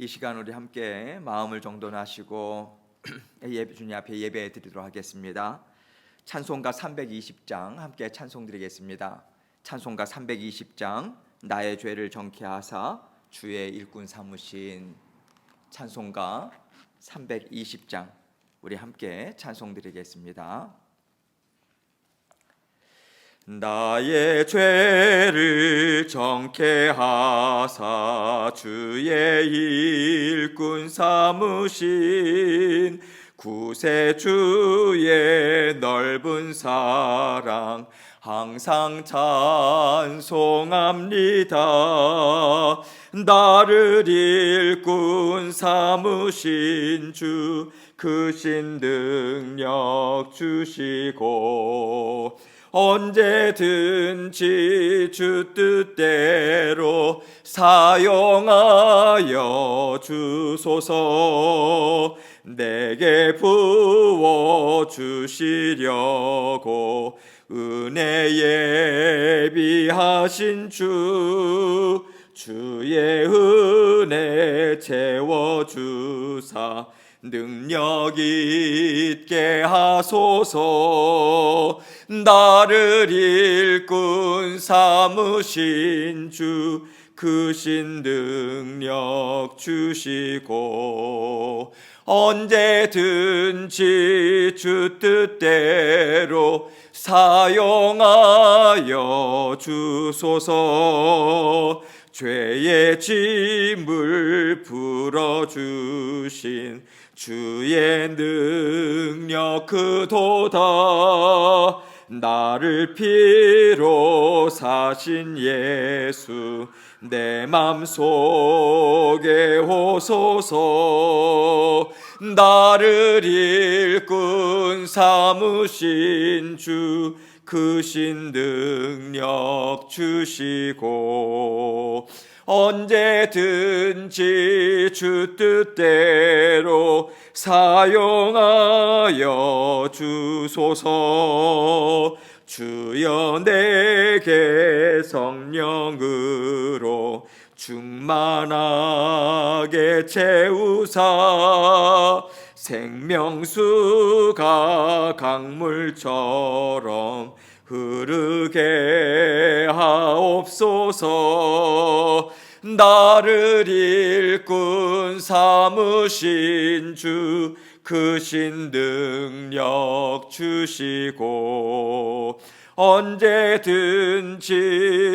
이 시간 우리 함께 마음을 정돈하시고 주님 앞에 예배 드리도록 하겠습니다. 찬송가 320장 함께 찬송 드리겠습니다. 찬송가 320장 나의 죄를 정케하사 주의 일꾼 삼으신. 찬송가 320장 우리 함께 찬송 드리겠습니다. 나의 죄를 정케하사 주의 일꾼 삼으신 구세주의 넓은 사랑 항상 찬송합니다. 나를 일꾼 삼으신 주 크신 능력 주시고 언제든지 주 뜻대로 사용하여 주소서. 내게 부어 주시려고 은혜 예비하신 주의 은혜 채워주사 능력 있게 하소서. 나를 일꾼 삼으신 주 크신 능력 주시고 언제든지 주 뜻대로 사용하여 주소서. 죄의 짐을 풀어주신 주의 능력 크도다. 나를 피로 사신 예수 내 맘속에 오소서. 나를 일꾼 삼으신 주 크신 능력 주시고 언제든지 주 뜻대로 사용하여 주소서. 주여 내게 성령으로 충만하게 채우사 생명수가 강물처럼 흐르게 하옵소서. 나를 일꾼 삼으신 주 크신 능력 주시고 언제든지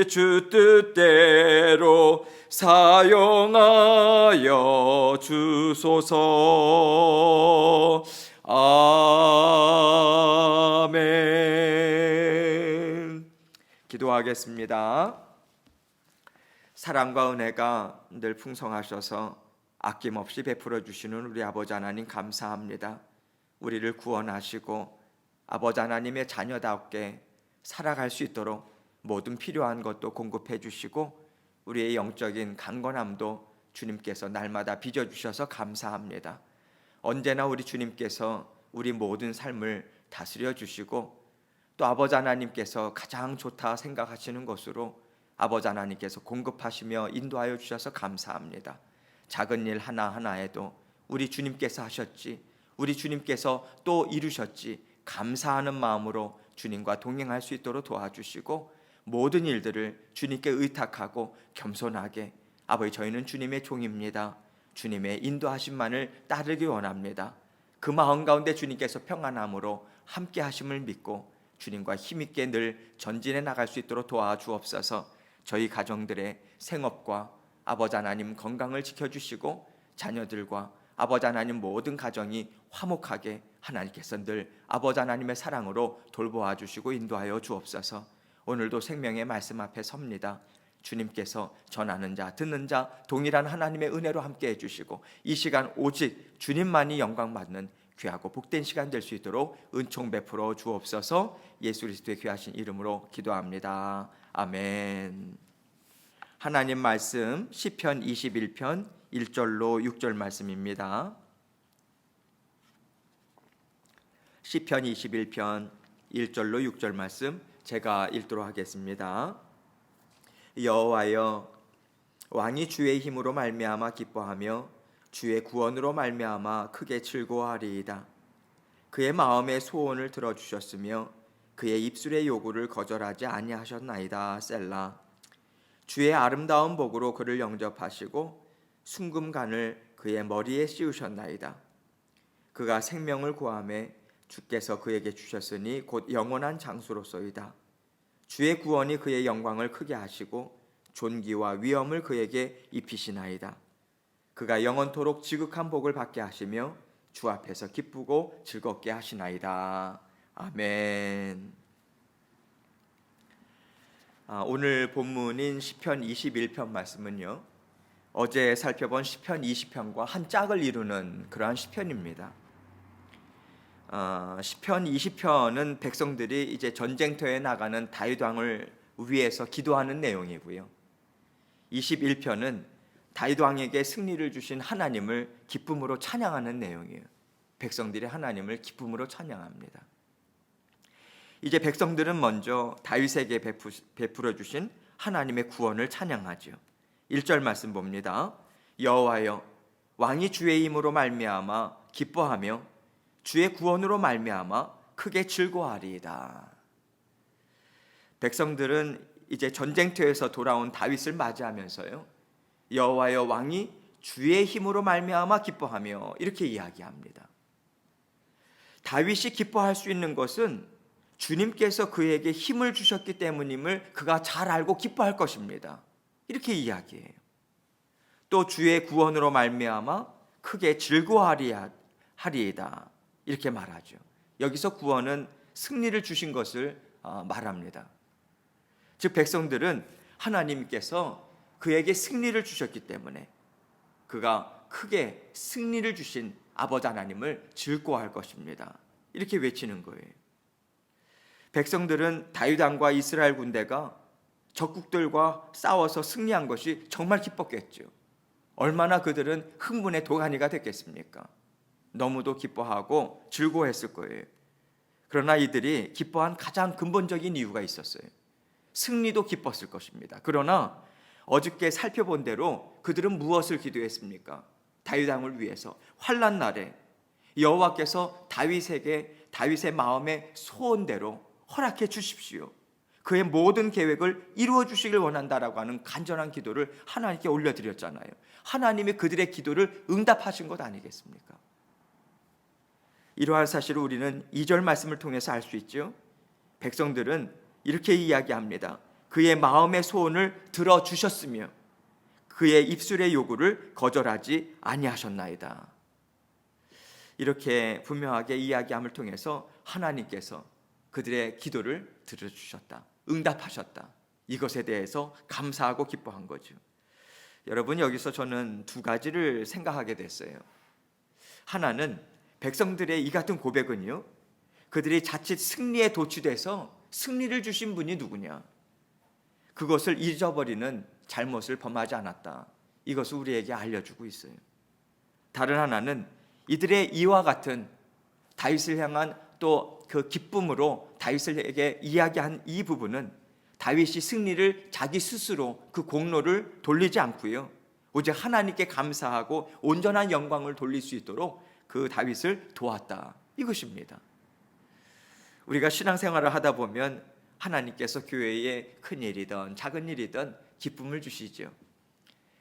주 뜻대로 사용하여 주소서. 아멘. 기도하겠습니다. 사랑과 은혜가 늘 풍성하셔서 아낌없이 베풀어 주시는 우리 아버지 하나님 감사합니다. 우리를 구원하시고 아버지 하나님의 자녀답게 살아갈 수 있도록 모든 필요한 것도 공급해 주시고 우리의 영적인 강건함도 주님께서 날마다 빚어주셔서 감사합니다. 언제나 우리 주님께서 우리 모든 삶을 다스려 주시고 또 아버지 하나님께서 가장 좋다 생각하시는 것으로 아버지 하나님께서 공급하시며 인도하여 주셔서 감사합니다. 작은 일 하나하나에도 우리 주님께서 하셨지, 우리 주님께서 또 이루셨지 감사하는 마음으로 주님과 동행할 수 있도록 도와주시고 모든 일들을 주님께 의탁하고 겸손하게 아버지 저희는 주님의 종입니다. 주님의 인도하심만을 따르기 원합니다. 그 마음 가운데 주님께서 평안함으로 함께 하심을 믿고 주님과 힘있게 늘 전진해 나갈 수 있도록 도와주옵소서. 저희 가정들의 생업과 아버지 하나님 건강을 지켜주시고 자녀들과 아버지 하나님 모든 가정이 화목하게 하나님께서 늘 아버지 하나님의 사랑으로 돌보아 주시고 인도하여 주옵소서. 오늘도 생명의 말씀 앞에 섭니다. 주님께서 전하는 자 듣는 자 동일한 하나님의 은혜로 함께 해주시고 이 시간 오직 주님만이 영광받는 귀하고 복된 시간 될 수 있도록 은총 베풀어 주옵소서. 예수 그리스도의 귀하신 이름으로 기도합니다. 아멘. 하나님 말씀 시편 21편 1절로 6절 말씀입니다. 시편 21편 1절로 6절 말씀 제가 읽도록 하겠습니다. 여호와여 왕이 주의 힘으로 말미암아 기뻐하며 주의 구원으로 말미암아 크게 즐거워하리이다. 그의 마음의 소원을 들어주셨으며 그의 입술의 요구를 거절하지 아니하셨나이다. 셀라. 주의 아름다운 복으로 그를 영접하시고 순금간을 그의 머리에 씌우셨나이다. 그가 생명을 구하매 주께서 그에게 주셨으니 곧 영원한 장수로소이다. 주의 구원이 그의 영광을 크게 하시고 존귀와 위엄을 그에게 입히시나이다. 그가 영원토록 지극한 복을 받게 하시며 주 앞에서 기쁘고 즐겁게 하시나이다. 아멘. 오늘 본문인 시편 21편 말씀은요, 어제 살펴본 시편 20편과 한 짝을 이루는 그러한 시편입니다. 시편 20편은 백성들이 이제 전쟁터에 나가는 다윗 왕을 위해서 기도하는 내용이고요. 21편은 다윗 왕에게 승리를 주신 하나님을 기쁨으로 찬양하는 내용이에요. 백성들이 하나님을 기쁨으로 찬양합니다. 이제 백성들은 먼저 다윗에게 베풀어 주신 하나님의 구원을 찬양하죠. 1절 말씀 봅니다. 여호와여, 왕이 주의 힘으로 말미암아 기뻐하며 주의 구원으로 말미암아 크게 즐거워하리이다. 백성들은 이제 전쟁터에서 돌아온 다윗을 맞이하면서요, 여호와여, 왕이 주의 힘으로 말미암아 기뻐하며 이렇게 이야기합니다. 다윗이 기뻐할 수 있는 것은 주님께서 그에게 힘을 주셨기 때문임을 그가 잘 알고 기뻐할 것입니다. 이렇게 이야기해요. 또 주의 구원으로 말미암아 크게 즐거워하리이다. 이렇게 말하죠. 여기서 구원은 승리를 주신 것을 말합니다. 즉 백성들은 하나님께서 그에게 승리를 주셨기 때문에 그가 크게 승리를 주신 아버지 하나님을 즐거워할 것입니다. 이렇게 외치는 거예요. 백성들은 다윗 왕과 이스라엘 군대가 적국들과 싸워서 승리한 것이 정말 기뻤겠죠. 얼마나 그들은 흥분의 도가니가 됐겠습니까? 너무도 기뻐하고 즐거워했을 거예요. 그러나 이들이 기뻐한 가장 근본적인 이유가 있었어요. 승리도 기뻤을 것입니다. 그러나 어저께 살펴본 대로 그들은 무엇을 기도했습니까? 다윗 왕을 위해서 환난 날에 여호와께서 다윗의 마음의 소원대로 허락해 주십시오. 그의 모든 계획을 이루어 주시길 원한다라고 하는 간절한 기도를 하나님께 올려드렸잖아요. 하나님이 그들의 기도를 응답하신 것 아니겠습니까? 이러한 사실을 우리는 2절 말씀을 통해서 알 수 있죠. 백성들은 이렇게 이야기합니다. 그의 마음의 소원을 들어주셨으며 그의 입술의 요구를 거절하지 아니하셨나이다. 이렇게 분명하게 이야기함을 통해서 하나님께서 그들의 기도를 들어주셨다, 응답하셨다, 이것에 대해서 감사하고 기뻐한 거죠. 여러분, 여기서 저는 두 가지를 생각하게 됐어요. 하나는 백성들의 이 같은 고백은요, 그들이 자칫 승리에 도취돼서 승리를 주신 분이 누구냐, 그것을 잊어버리는 잘못을 범하지 않았다, 이것을 우리에게 알려주고 있어요. 다른 하나는 이들의 이와 같은 다윗을 향한 또 그 기쁨으로 다윗에게 이야기한 이 부분은 다윗이 승리를 자기 스스로 그 공로를 돌리지 않고요, 오직 하나님께 감사하고 온전한 영광을 돌릴 수 있도록 그 다윗을 도왔다, 이것입니다. 우리가 신앙생활을 하다 보면 하나님께서 교회에 큰 일이든 작은 일이든 기쁨을 주시죠.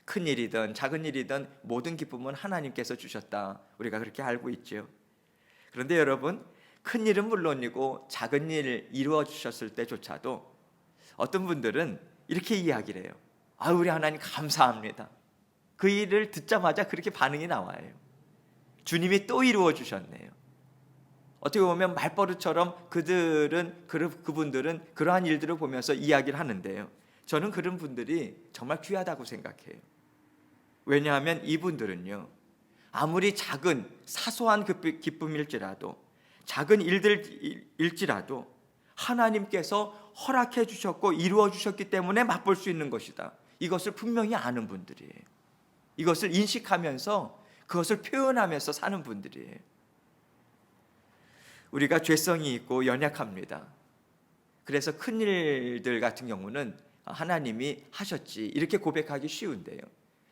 큰 일이든 작은 일이든 모든 기쁨은 하나님께서 주셨다, 우리가 그렇게 알고 있죠. 그런데 여러분, 큰 일은 물론이고 작은 일을 이루어 주셨을 때조차도 어떤 분들은 이렇게 이야기를 해요. 우리 하나님 감사합니다. 그 일을 듣자마자 그렇게 반응이 나와요. 주님이 또 이루어 주셨네요. 어떻게 보면 말버릇처럼 그분들은 그러한 일들을 보면서 이야기를 하는데요, 저는 그런 분들이 정말 귀하다고 생각해요. 왜냐하면 이분들은요, 아무리 작은 사소한 기쁨일지라도, 작은 일들일지라도 하나님께서 허락해 주셨고 이루어 주셨기 때문에 맛볼 수 있는 것이다, 이것을 분명히 아는 분들이에요. 이것을 인식하면서 그것을 표현하면서 사는 분들이에요. 우리가 죄성이 있고 연약합니다. 그래서 큰 일들 같은 경우는 하나님이 하셨지 이렇게 고백하기 쉬운데요.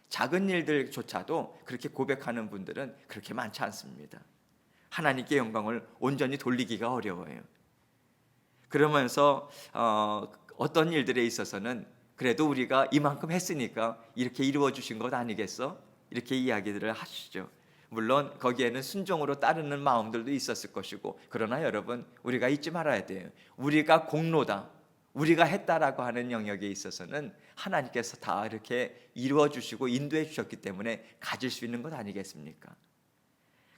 작은 일들조차도 그렇게 고백하는 분들은 그렇게 많지 않습니다. 하나님께 영광을 온전히 돌리기가 어려워요. 그러면서 어떤 일들에 있어서는 그래도 우리가 이만큼 했으니까 이렇게 이루어 주신 것 아니겠어? 이렇게 이야기들을 하시죠. 물론 거기에는 순종으로 따르는 마음들도 있었을 것이고, 그러나 여러분, 우리가 잊지 말아야 돼요. 우리가 공로다, 우리가 했다라고 하는 영역에 있어서는 하나님께서 다 이렇게 이루어 주시고 인도해 주셨기 때문에 가질 수 있는 것 아니겠습니까?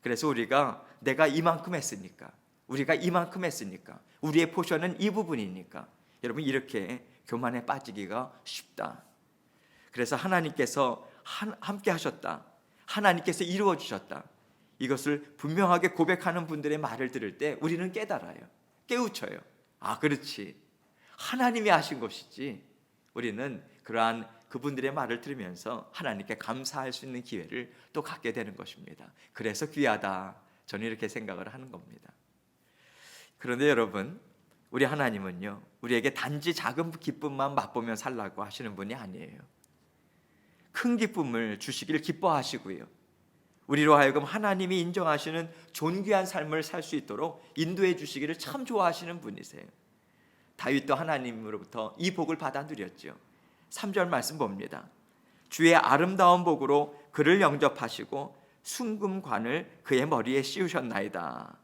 그래서 우리가 내가 이만큼 했으니까, 우리가 이만큼 했으니까, 우리의 포션은 이 부분이니까, 여러분, 이렇게 교만에 빠지기가 쉽다. 그래서 하나님께서 함께 하셨다, 하나님께서 이루어 주셨다, 이것을 분명하게 고백하는 분들의 말을 들을 때 우리는 깨달아요. 깨우쳐요. 아, 그렇지, 하나님이 하신 것이지. 우리는 그러한 그분들의 말을 들으면서 하나님께 감사할 수 있는 기회를 또 갖게 되는 것입니다. 그래서 귀하다, 저는 이렇게 생각을 하는 겁니다. 그런데 여러분, 우리 하나님은요, 우리에게 단지 작은 기쁨만 맛보며 살라고 하시는 분이 아니에요. 큰 기쁨을 주시길 기뻐하시고요, 우리로 하여금 하나님이 인정하시는 존귀한 삶을 살 수 있도록 인도해 주시기를 참 좋아하시는 분이세요. 다윗도 하나님으로부터 이 복을 받아 누렸죠. 3절 말씀 봅니다. 주의 아름다운 복으로 그를 영접하시고 순금관을 그의 머리에 씌우셨나이다.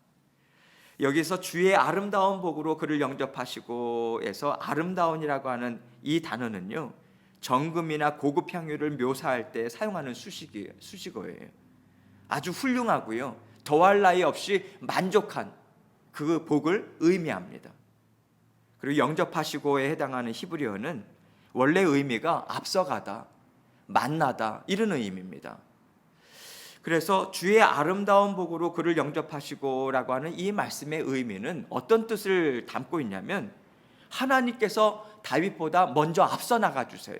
여기서 주의 아름다운 복으로 그를 영접하시고 에서 아름다운이라고 하는 이 단어는요, 정금이나 고급 향유를 묘사할 때 사용하는 수식어예요. 아주 훌륭하고요, 더할 나위 없이 만족한 그 복을 의미합니다. 그리고 영접하시고에 해당하는 히브리어는 원래 의미가 앞서가다, 만나다, 이런 의미입니다. 그래서 주의 아름다운 복으로 그를 영접하시고라고 하는 이 말씀의 의미는 어떤 뜻을 담고 있냐면, 하나님께서 다윗보다 먼저 앞서 나가 주세요.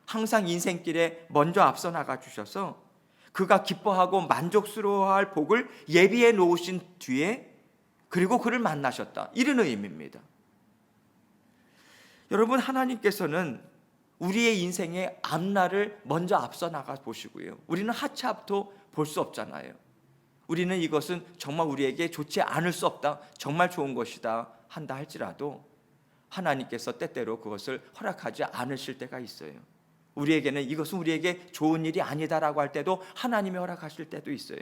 항상 인생길에 먼저 앞서 나가 주셔서 그가 기뻐하고 만족스러워할 복을 예비해 놓으신 뒤에 그리고 그를 만나셨다, 이런 의미입니다. 여러분, 하나님께서는 우리의 인생의 앞날을 먼저 앞서 나가 보시고요, 우리는 하차 앞도 볼 수 없잖아요. 우리는 이것은 정말 우리에게 좋지 않을 수 없다, 정말 좋은 것이다 한다 할지라도 하나님께서 때때로 그것을 허락하지 않으실 때가 있어요. 우리에게는 이것은 우리에게 좋은 일이 아니다라고 할 때도 하나님이 허락하실 때도 있어요.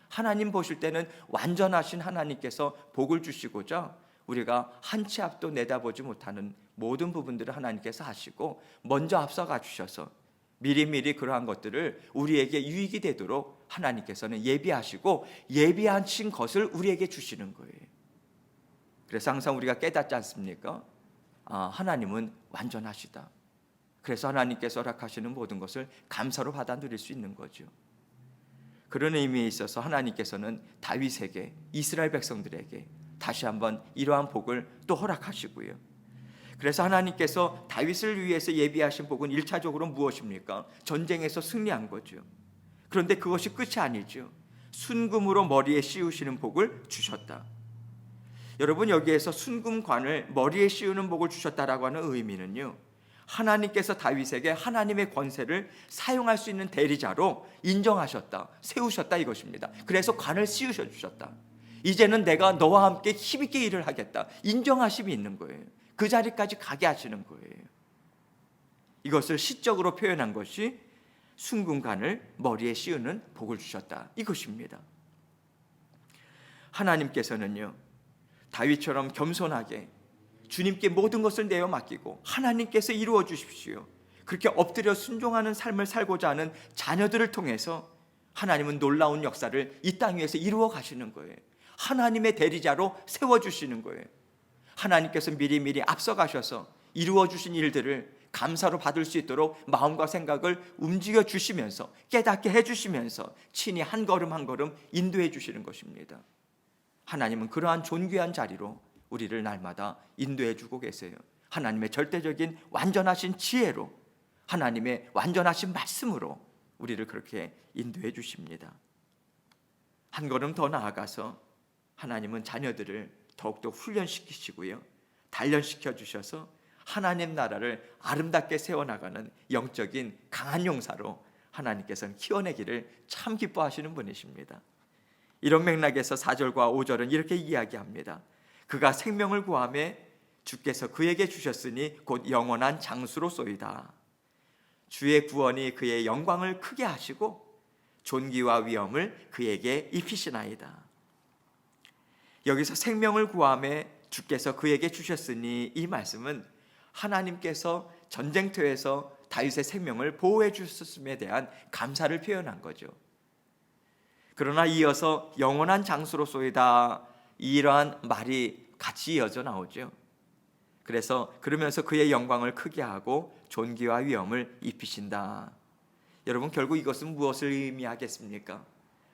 하나님 보실 때는 완전하신 하나님께서 복을 주시고자 우리가 한 치 앞도 내다보지 못하는 모든 부분들을 하나님께서 하시고 먼저 앞서가 주셔서 미리미리 그러한 것들을 우리에게 유익이 되도록 하나님께서는 예비하시고 예비하신 것을 우리에게 주시는 거예요. 그래서 항상 우리가 깨닫지 않습니까? 하나님은 완전하시다. 그래서 하나님께서 허락하시는 모든 것을 감사로 받아 누릴 수 있는 거죠. 그런 의미에 있어서 하나님께서는 다윗에게, 이스라엘 백성들에게 다시 한번 이러한 복을 또 허락하시고요. 그래서 하나님께서 다윗을 위해서 예비하신 복은 1차적으로 무엇입니까? 전쟁에서 승리한 거죠. 그런데 그것이 끝이 아니죠. 순금으로 머리에 씌우시는 복을 주셨다. 여러분, 여기에서 순금관을 머리에 씌우는 복을 주셨다라고 하는 의미는요, 하나님께서 다윗에게 하나님의 권세를 사용할 수 있는 대리자로 인정하셨다, 세우셨다, 이것입니다. 그래서 관을 씌우셔 주셨다. 이제는 내가 너와 함께 힘있게 일을 하겠다, 인정하심이 있는 거예요. 그 자리까지 가게 하시는 거예요. 이것을 시적으로 표현한 것이 순금관을 머리에 씌우는 복을 주셨다, 이것입니다. 하나님께서는요, 다윗처럼 겸손하게 주님께 모든 것을 내어 맡기고 하나님께서 이루어 주십시오, 그렇게 엎드려 순종하는 삶을 살고자 하는 자녀들을 통해서 하나님은 놀라운 역사를 이 땅 위에서 이루어 가시는 거예요. 하나님의 대리자로 세워주시는 거예요. 하나님께서 미리미리 앞서 가셔서 이루어 주신 일들을 감사로 받을 수 있도록 마음과 생각을 움직여 주시면서 깨닫게 해주시면서 친히 한 걸음 한 걸음 인도해 주시는 것입니다. 하나님은 그러한 존귀한 자리로 우리를 날마다 인도해 주고 계세요. 하나님의 절대적인 완전하신 지혜로, 하나님의 완전하신 말씀으로 우리를 그렇게 인도해 주십니다. 한 걸음 더 나아가서 하나님은 자녀들을 더욱더 훈련시키시고요, 단련시켜 주셔서 하나님 나라를 아름답게 세워나가는 영적인 강한 용사로 하나님께서는 키워내기를 참 기뻐하시는 분이십니다. 이런 맥락에서 4절과 5절은 이렇게 이야기합니다. 그가 생명을 구하매 주께서 그에게 주셨으니 곧 영원한 장수로소이다. 주의 구원이 그의 영광을 크게 하시고 존귀와 위엄을 그에게 입히시나이다. 여기서 생명을 구하매 주께서 그에게 주셨으니, 이 말씀은 하나님께서 전쟁터에서 다윗의 생명을 보호해 주셨음에 대한 감사를 표현한 거죠. 그러나 이어서 영원한 장수로소이다, 이러한 말이 같이 이어져 나오죠. 그러면서 그의 영광을 크게 하고 존귀와 위엄을 입히신다. 여러분, 결국 이것은 무엇을 의미하겠습니까?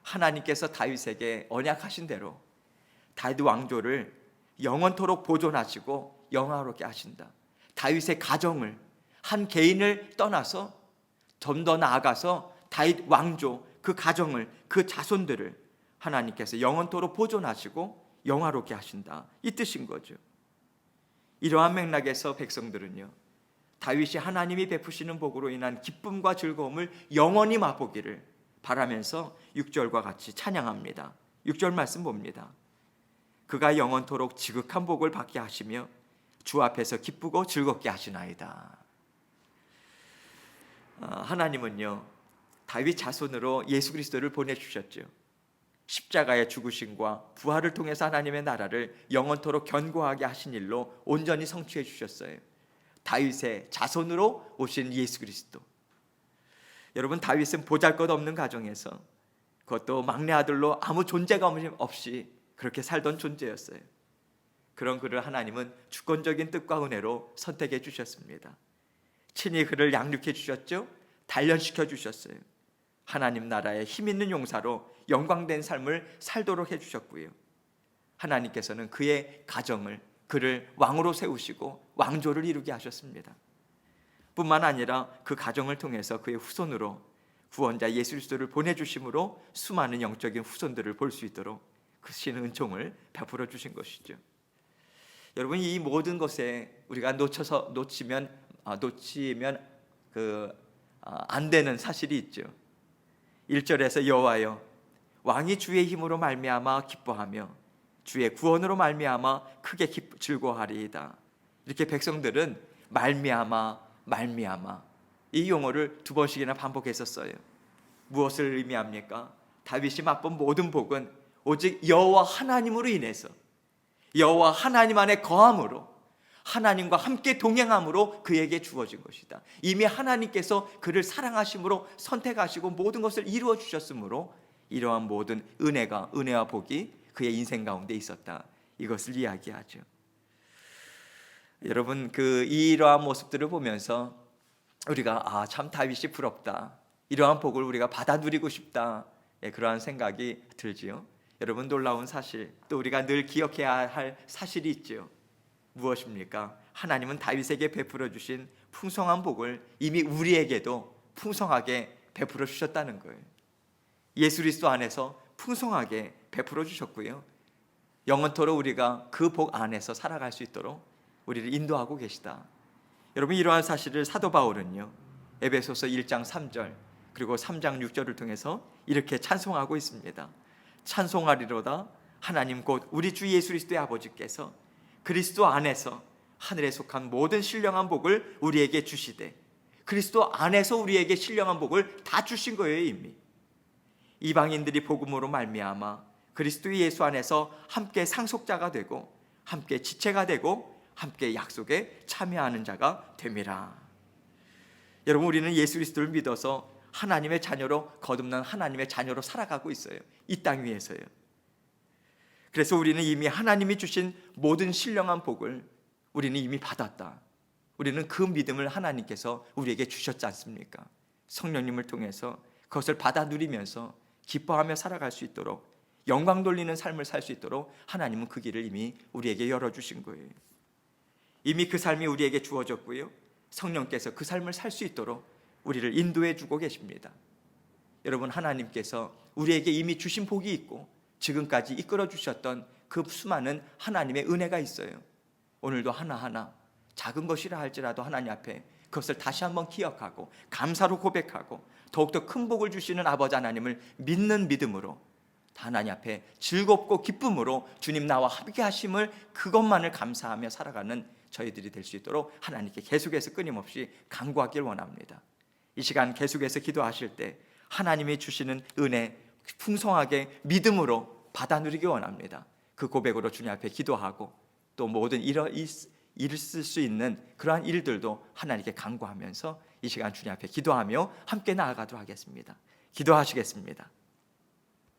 하나님께서 다윗에게 언약하신 대로 다윗 왕조를 영원토록 보존하시고 영화롭게 하신다. 다윗의 가정을, 한 개인을 떠나서 좀 더 나아가서 다윗 왕조, 그 가정을, 그 자손들을 하나님께서 영원토록 보존하시고 영화롭게 하신다, 이 뜻인 거죠. 이러한 맥락에서 백성들은요, 다윗이 하나님이 베푸시는 복으로 인한 기쁨과 즐거움을 영원히 맛보기를 바라면서 6절과 같이 찬양합니다. 6절 말씀 봅니다. 그가 영원토록 지극한 복을 받게 하시며 주 앞에서 기쁘고 즐겁게 하시나이다. 하나님은요, 다윗 자손으로 예수 그리스도를 보내주셨죠. 십자가의 죽으심과 부활을 통해서 하나님의 나라를 영원토록 견고하게 하신 일로 온전히 성취해 주셨어요. 다윗의 자손으로 오신 예수 그리스도. 여러분, 다윗은 보잘것없는 가정에서, 그것도 막내 아들로 아무 존재감 없이 그렇게 살던 존재였어요. 그런 그를 하나님은 주권적인 뜻과 은혜로 선택해 주셨습니다. 친히 그를 양육해 주셨죠. 단련시켜 주셨어요. 하나님 나라의 힘 있는 용사로 영광된 삶을 살도록 해주셨고요. 하나님께서는 그의 가정을, 그를 왕으로 세우시고 왕조를 이루게 하셨습니다. 뿐만 아니라 그 가정을 통해서 그의 후손으로 구원자 예수 그리스도를 보내주심으로 수많은 영적인 후손들을 볼 수 있도록 그 신 은총을 베풀어 주신 것이죠. 여러분, 이 모든 것에 우리가 놓치면 안 되는 사실이 있죠. 1절에서 여호와여, 왕이 주의 힘으로 말미암아 기뻐하며 주의 구원으로 말미암아 크게 즐거워하리이다. 이렇게 백성들은 말미암아 이 용어를 2번씩이나 반복했었어요. 무엇을 의미합니까? 다윗이 맛본 모든 복은 오직 여호와 하나님으로 인해서, 여호와 하나님 안에 거함으로, 하나님과 함께 동행함으로 그에게 주어진 것이다. 이미 하나님께서 그를 사랑하심으로 선택하시고 모든 것을 이루어 주셨으므로 이러한 모든 은혜와 복이 그의 인생 가운데 있었다, 이것을 이야기하죠. 여러분, 이러한 모습들을 보면서 우리가 참 다윗이 부럽다, 이러한 복을 우리가 받아 누리고 싶다, 그러한 생각이 들지요. 여러분, 놀라운 사실, 또 우리가 늘 기억해야 할 사실이 있죠. 무엇입니까? 하나님은 다윗에게 베풀어 주신 풍성한 복을 이미 우리에게도 풍성하게 베풀어 주셨다는 거예요. 예수 그리스도 안에서 풍성하게 베풀어 주셨고요, 영원토록 우리가 그 복 안에서 살아갈 수 있도록 우리를 인도하고 계시다. 여러분, 이러한 사실을 사도 바울은요, 에베소서 1장 3절 그리고 3장 6절을 통해서 이렇게 찬송하고 있습니다. 찬송하리로다 하나님 곧 우리 주 예수 그리스도의 아버지께서 그리스도 안에서 하늘에 속한 모든 신령한 복을 우리에게 주시되, 그리스도 안에서 우리에게 신령한 복을 다 주신 거예요. 이미 이방인들이 복음으로 말미암아 그리스도 예수 안에서 함께 상속자가 되고 함께 지체가 되고 함께 약속에 참여하는 자가 됨이라. 여러분, 우리는 예수 그리스도를 믿어서 하나님의 자녀로, 거듭난 하나님의 자녀로 살아가고 있어요. 이 땅 위에서요. 그래서 우리는 이미 하나님이 주신 모든 신령한 복을 우리는 이미 받았다. 우리는 그 믿음을 하나님께서 우리에게 주셨지 않습니까? 성령님을 통해서 그것을 받아 누리면서 기뻐하며 살아갈 수 있도록, 영광 돌리는 삶을 살 수 있도록 하나님은 그 길을 이미 우리에게 열어주신 거예요. 이미 그 삶이 우리에게 주어졌고요, 성령께서 그 삶을 살 수 있도록 우리를 인도해 주고 계십니다. 여러분, 하나님께서 우리에게 이미 주신 복이 있고 지금까지 이끌어 주셨던 그 수많은 하나님의 은혜가 있어요. 오늘도 하나하나 작은 것이라 할지라도 하나님 앞에 그것을 다시 한번 기억하고 감사로 고백하고 더욱더 큰 복을 주시는 아버지 하나님을 믿는 믿음으로 하나님 앞에 즐겁고 기쁨으로 주님 나와 함께 하심을 그것만을 감사하며 살아가는 저희들이 될 수 있도록 하나님께 계속해서 끊임없이 간구하길 원합니다. 이 시간 계속해서 기도하실 때 하나님이 주시는 은혜 풍성하게 믿음으로 받아 누리기 원합니다. 그 고백으로 주님 앞에 기도하고 또 모든 일을 쓸 수 있는 그러한 일들도 하나님께 간구하면서 이 시간 주님 앞에 기도하며 함께 나아가도록 하겠습니다. 기도하시겠습니다.